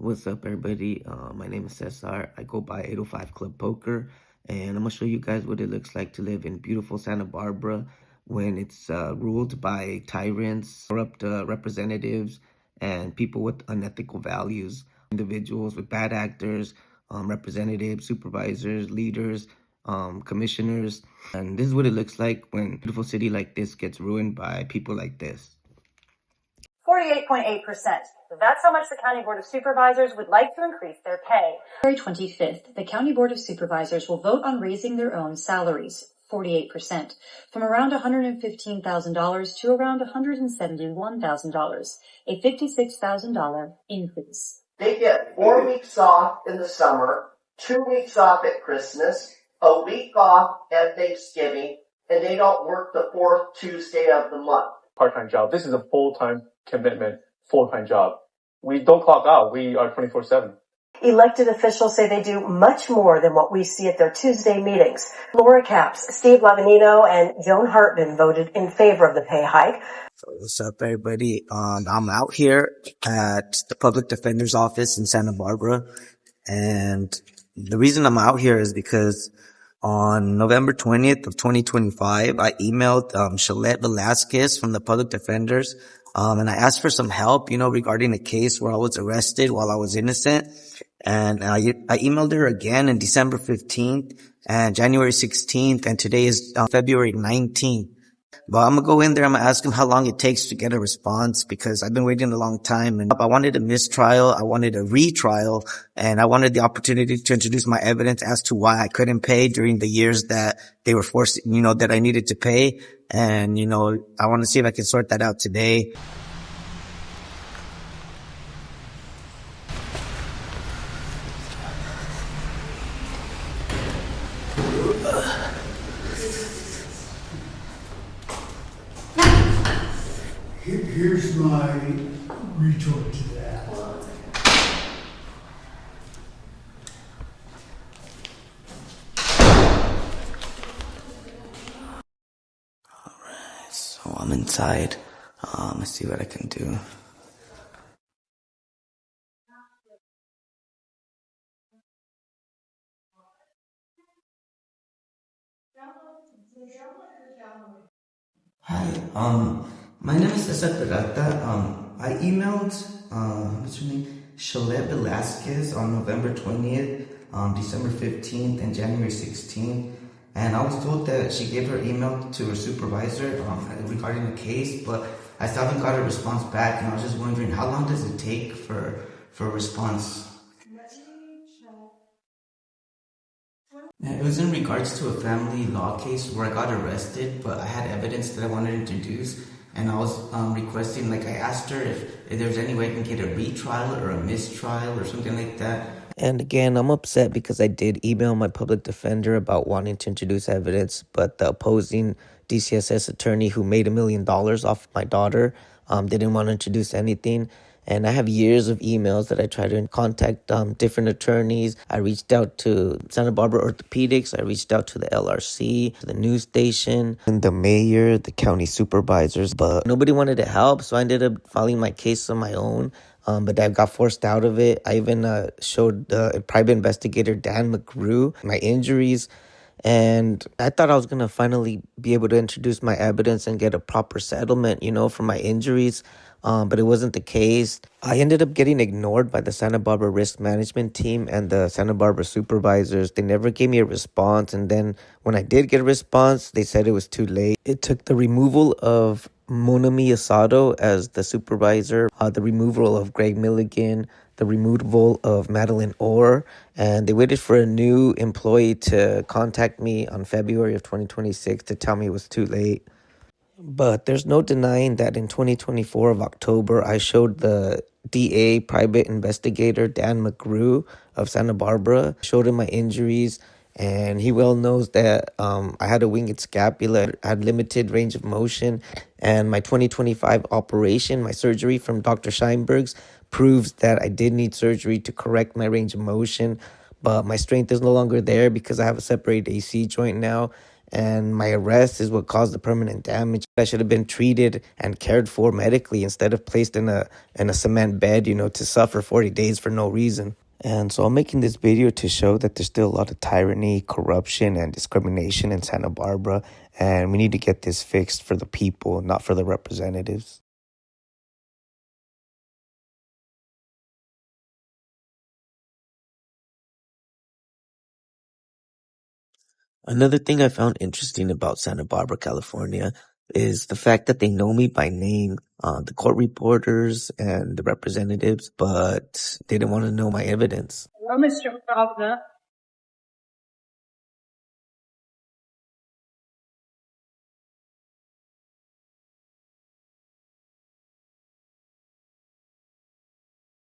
What's up, everybody? My name is Cesar. I go by 805 Club Poker, and I'm gonna show you guys what it looks like to live in beautiful Santa Barbara when it's ruled by tyrants, corrupt representatives, and people with unethical values. Individuals with bad actors, representatives, supervisors, leaders, commissioners. And this is what it looks like when a beautiful city like this gets ruined by people like this. 48.8%. That's how much the County Board of Supervisors would like to increase their pay. February 25th, the County Board of Supervisors will vote on raising their own salaries, 48%, from around $115,000 to around $171,000, a $56,000 increase. They get 4 weeks off in the summer, 2 weeks off at Christmas, a week off at Thanksgiving, and they don't work the fourth Tuesday of the month. Part-time job. This is a full-time commitment, full-time job. We don't clock out. We are 24/7. Elected officials say they do much more than what we see at their Tuesday meetings. Laura Capps, Steve Lavanino, and Joan Hartman voted in favor of the pay hike. So what's up, everybody? I'm out here at the Public Defender's Office in Santa Barbara, and the reason I'm out here is because on November 20th of 2025, I emailed Shalette Velasquez from the Public Defenders, and I asked for some help, regarding a case where I was arrested while I was innocent. And I emailed her again on December 15th and January 16th, and today is February 19th. But I'm gonna go in there, I'm gonna ask him how long it takes to get a response, because I've been waiting a long time, and I wanted a mistrial, I wanted a retrial, and I wanted the opportunity to introduce my evidence as to why I couldn't pay during the years that they were forced, that I needed to pay. And, I want to see if I can sort that out today. Here's my retort to that. Alright, so I'm inside. Let's see what I can do. Hi, my name is Cesar Peralta. I emailed, what's her name? Shalette Velasquez on November 20th, December 15th, and January 16th. And I was told that she gave her email to her supervisor regarding the case, but I still haven't got a response back. And I was just wondering, how long does it take for a response? It was in regards to a family law case where I got arrested, but I had evidence that I wanted to introduce, and I was requesting, I asked her if there's any way I can get a retrial or a mistrial or something like that. And again, I'm upset because I did email my public defender about wanting to introduce evidence, but the opposing DCSS attorney who made $1 million off my daughter didn't want to introduce anything. And I have years of emails that I try to contact different attorneys. I reached out to Santa Barbara Orthopedics. I reached out to the LRC, to the news station, and the mayor, the county supervisors. But nobody wanted to help, so I ended up filing my case on my own. But I got forced out of it. I even showed the private investigator, Dan McGrew, my injuries. And I thought I was going to finally be able to introduce my evidence and get a proper settlement, for my injuries. But it wasn't the case. I ended up getting ignored by the Santa Barbara risk management team and the Santa Barbara supervisors. They never gave me a response. And then when I did get a response, they said it was too late. It took the removal of Monami Asado as the supervisor, the removal of Greg Milligan, the removal of Madeline Orr, and they waited for a new employee to contact me on February of 2026 to tell me it was too late. But there's no denying that in 2024 of October, I showed the DA private investigator, Dan McGrew of Santa Barbara, showed him my injuries, and he well knows that I had a winged scapula, I had limited range of motion, and my 2025 operation, my surgery from Dr. Scheinberg's, proves that I did need surgery to correct my range of motion, but my strength is no longer there because I have a separated AC joint now. And my arrest is what caused the permanent damage. I should have been treated and cared for medically instead of placed in a cement bed, to suffer 40 days for no reason. And so I'm making this video to show that there's still a lot of tyranny, corruption, and discrimination in Santa Barbara. And we need to get this fixed for the people, not for the representatives. Another thing I found interesting about Santa Barbara, California, is the fact that they know me by name, the court reporters and the representatives, but they didn't want to know my evidence. Hello, Mr. Pravda.